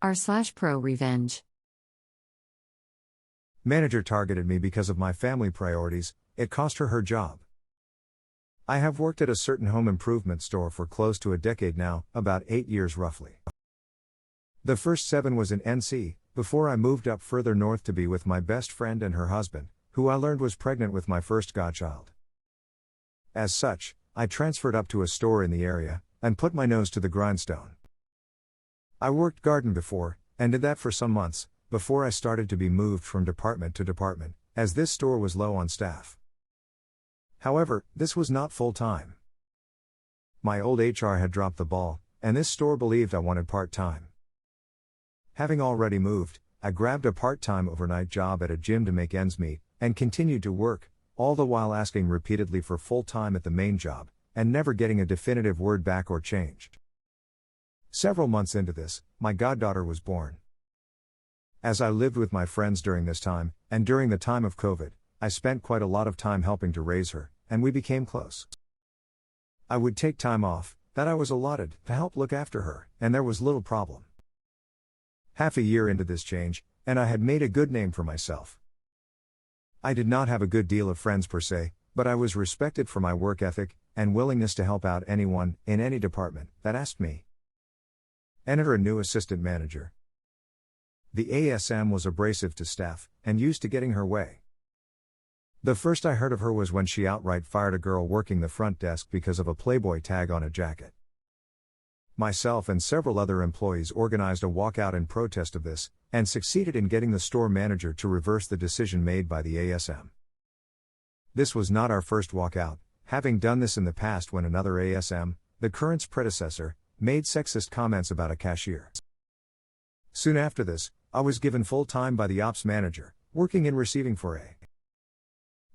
r/ProRevenge. Manager targeted me because of my family priorities. It cost her job. I have worked at a certain home improvement store for close to a decade now, about 8 years roughly. The first 7 was in NC, before I moved up further north to be with my best friend and her husband, who I learned was pregnant with my first godchild. As such, I transferred up to a store in the area, and put my nose to the grindstone. I worked garden before, and did that for some months, before I started to be moved from department to department, as this store was low on staff. However, this was not full-time. My old HR had dropped the ball, and this store believed I wanted part-time. Having already moved, I grabbed a part-time overnight job at a gym to make ends meet, and continued to work, all the while asking repeatedly for full-time at the main job, and never getting a definitive word back or change. Several months into this, my goddaughter was born. As I lived with my friends during this time, and during the time of COVID, I spent quite a lot of time helping to raise her, and we became close. I would take time off, that I was allotted, to help look after her, and there was little problem. Half a year into this change, and I had made a good name for myself. I did not have a good deal of friends per se, but I was respected for my work ethic, and willingness to help out anyone, in any department, that asked me. Enter a new assistant manager. The ASM was abrasive to staff, and used to getting her way. The first I heard of her was when she outright fired a girl working the front desk because of a Playboy tag on a jacket. Myself and several other employees organized a walkout in protest of this, and succeeded in getting the store manager to reverse the decision made by the ASM. This was not our first walkout, having done this in the past when another ASM, the current's predecessor, made sexist comments about a cashier. Soon after this, I was given full time by the ops manager, working in receiving for a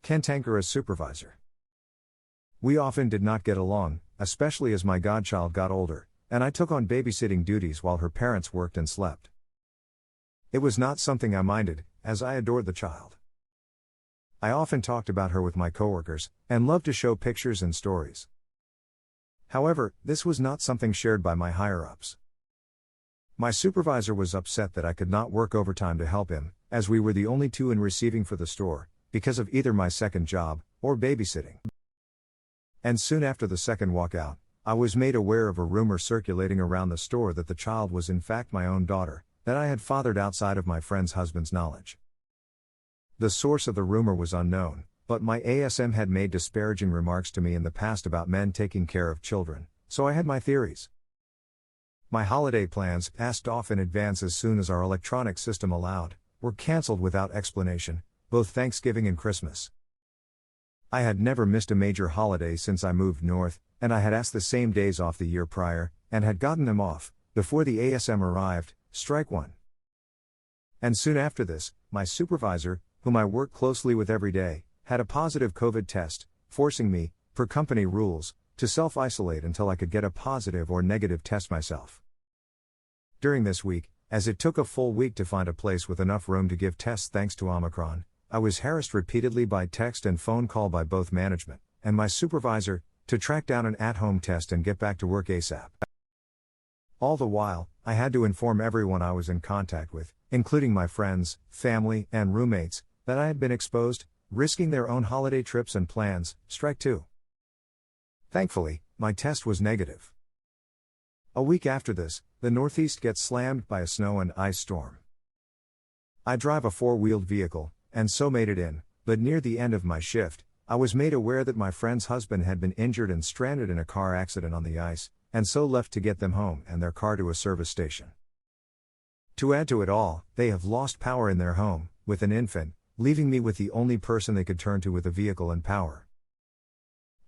cantankerous supervisor. We often did not get along, especially as my godchild got older, and I took on babysitting duties while her parents worked and slept. It was not something I minded, as I adored the child. I often talked about her with my coworkers, and loved to show pictures and stories. However, this was not something shared by my higher-ups. My supervisor was upset that I could not work overtime to help him, as we were the only two in receiving for the store, because of either my second job, or babysitting. And soon after the second walkout, I was made aware of a rumor circulating around the store that the child was in fact my own daughter, that I had fathered outside of my friend's husband's knowledge. The source of the rumor was unknown, but my ASM had made disparaging remarks to me in the past about men taking care of children, so I had my theories. My holiday plans, asked off in advance as soon as our electronic system allowed, were cancelled without explanation, both Thanksgiving and Christmas. I had never missed a major holiday since I moved north, and I had asked the same days off the year prior, and had gotten them off, before the ASM arrived, strike one. And soon after this, my supervisor, whom I work closely with every day, had a positive COVID test, forcing me, per company rules, to self-isolate until I could get a positive or negative test myself. During this week, as it took a full week to find a place with enough room to give tests thanks to Omicron, I was harassed repeatedly by text and phone call by both management and my supervisor to track down an at-home test and get back to work ASAP. All the while, I had to inform everyone I was in contact with, including my friends, family, and roommates, that I had been exposed, risking their own holiday trips and plans, strike two. Thankfully, my test was negative. A week after this, the Northeast gets slammed by a snow and ice storm. I drive a four-wheeled vehicle, and so made it in, but near the end of my shift, I was made aware that my friend's husband had been injured and stranded in a car accident on the ice, and so left to get them home and their car to a service station. To add to it all, they have lost power in their home, with an infant, leaving me with the only person they could turn to with a vehicle and power.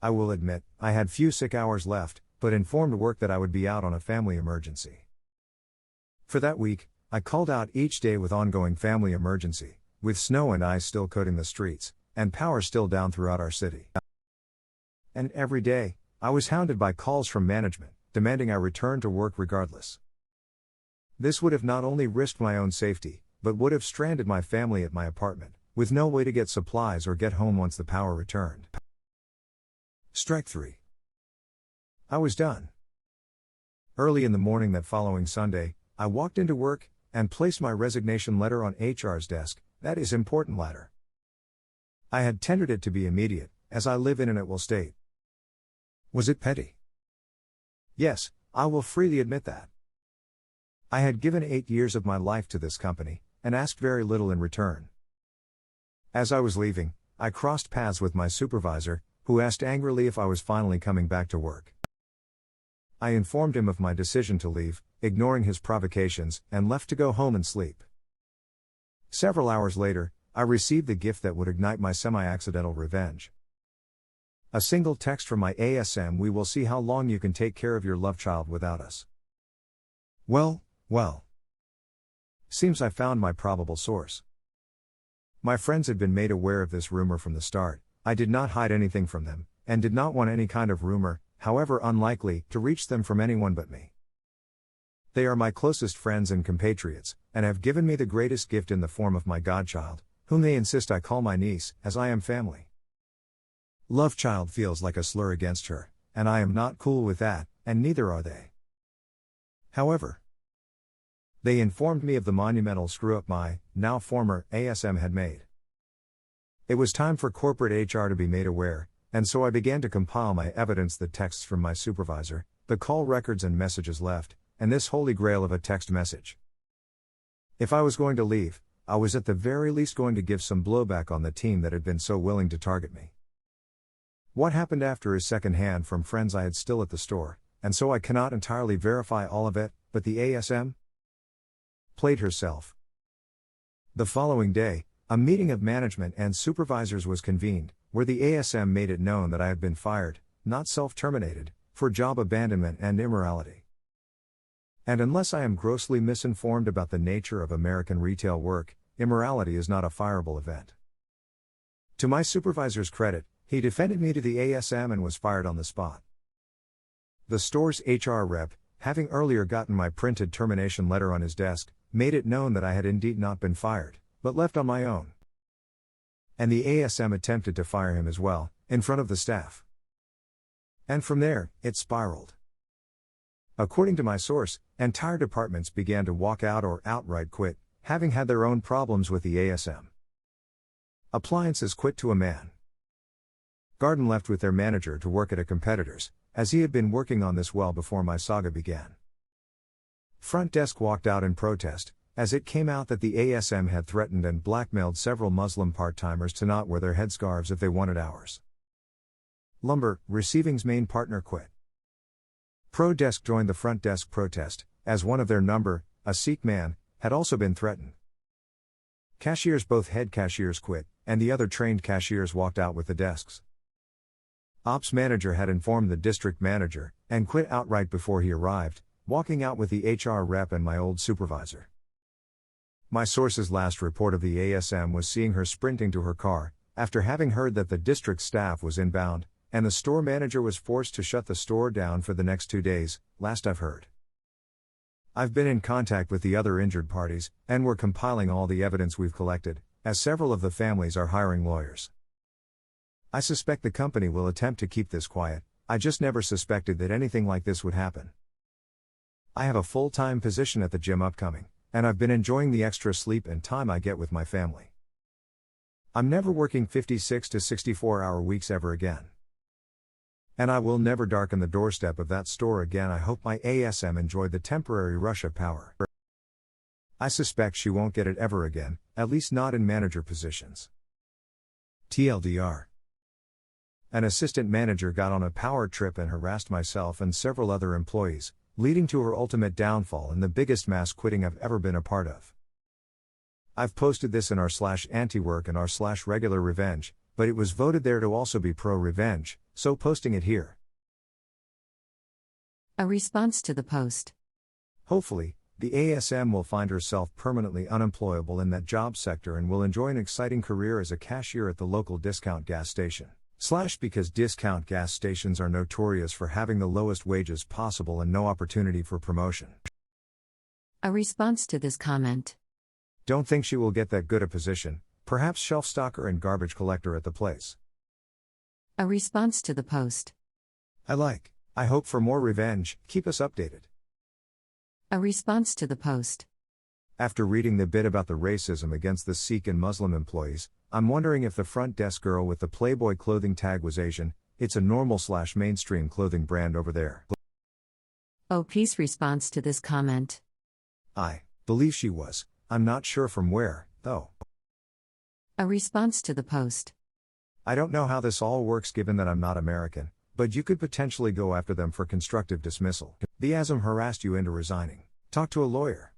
I will admit, I had few sick hours left, but informed work that I would be out on a family emergency. For that week, I called out each day with ongoing family emergency, with snow and ice still coating the streets, and power still down throughout our city. And every day, I was hounded by calls from management, demanding I return to work regardless. This would have not only risked my own safety, but would have stranded my family at my apartment, with no way to get supplies or get home once the power returned. Strike 3. I was done. Early in the morning that following Sunday, I walked into work and placed my resignation letter on HR's desk, that is important ladder. I had tendered it to be immediate, as I live in an at-will state. Was it petty? Yes, I will freely admit that. I had given 8 years of my life to this company, and asked very little in return. As I was leaving, I crossed paths with my supervisor, who asked angrily if I was finally coming back to work. I informed him of my decision to leave, ignoring his provocations, and left to go home and sleep. Several hours later, I received the gift that would ignite my semi-accidental revenge. A single text from my ASM: "We will see how long you can take care of your love child without us." Well. Seems I found my probable source. My friends had been made aware of this rumor from the start. I did not hide anything from them, and did not want any kind of rumor, however unlikely, to reach them from anyone but me. They are my closest friends and compatriots, and have given me the greatest gift in the form of my godchild, whom they insist I call my niece, as I am family. Love child feels like a slur against her, and I am not cool with that, and neither are they. However, they informed me of the monumental screw-up my, now former, ASM had made. It was time for corporate HR to be made aware, and so I began to compile my evidence: the texts from my supervisor, the call records and messages left, and this holy grail of a text message. If I was going to leave, I was at the very least going to give some blowback on the team that had been so willing to target me. What happened after is secondhand from friends I had still at the store, and so I cannot entirely verify all of it, but the ASM played herself. The following day, a meeting of management and supervisors was convened, where the ASM made it known that I had been fired, not self-terminated, for job abandonment and immorality. And unless I am grossly misinformed about the nature of American retail work, immorality is not a fireable event. To my supervisor's credit, he defended me to the ASM and was fired on the spot. The store's HR rep, having earlier gotten my printed termination letter on his desk, made it known that I had indeed not been fired, but left on my own. And the ASM attempted to fire him as well, in front of the staff. And from there, it spiraled. According to my source, entire departments began to walk out or outright quit, having had their own problems with the ASM. Appliances quit to a man. Garden left with their manager to work at a competitor's, as he had been working on this well before my saga began. Front desk walked out in protest, as it came out that the ASM had threatened and blackmailed several Muslim part-timers to not wear their headscarves if they wanted hours. Lumber, receiving's main partner, quit. Pro desk joined the front desk protest, as one of their number, a Sikh man, had also been threatened. Cashiers, both head cashiers, quit, and the other trained cashiers walked out with the desks. Ops manager had informed the district manager, and quit outright before he arrived, walking out with the HR rep and my old supervisor. My source's last report of the ASM was seeing her sprinting to her car, after having heard that the district staff was inbound, and the store manager was forced to shut the store down for the next 2 days, last I've heard. I've been in contact with the other injured parties, and we're compiling all the evidence we've collected, as several of the families are hiring lawyers. I suspect the company will attempt to keep this quiet. I just never suspected that anything like this would happen. I have a full-time position at the gym upcoming, and I've been enjoying the extra sleep and time I get with my family. I'm never working 56 to 64-hour weeks ever again. And I will never darken the doorstep of that store again. I hope my ASM enjoyed the temporary rush of power. I suspect she won't get it ever again, at least not in manager positions. TLDR. An assistant manager got on a power trip and harassed myself and several other employees, leading to her ultimate downfall and the biggest mass quitting I've ever been a part of. I've posted this in r/antiwork and r/regular revenge, but it was voted there to also be pro-revenge, so posting it here. A response to the post. Hopefully, the ASM will find herself permanently unemployable in that job sector and will enjoy an exciting career as a cashier at the local discount gas station. Because discount gas stations are notorious for having the lowest wages possible and no opportunity for promotion. A response to this comment. Don't think she will get that good a position, perhaps shelf stocker and garbage collector at the place. A response to the post. I hope for more revenge, keep us updated. A response to the post. After reading the bit about the racism against the Sikh and Muslim employees, I'm wondering if the front desk girl with the Playboy clothing tag was Asian. It's a normal/mainstream clothing brand over there. Peace response to this comment. I believe she was. I'm not sure from where, though. A response to the post. I don't know how this all works given that I'm not American, but you could potentially go after them for constructive dismissal. The ASM harassed you into resigning. Talk to a lawyer.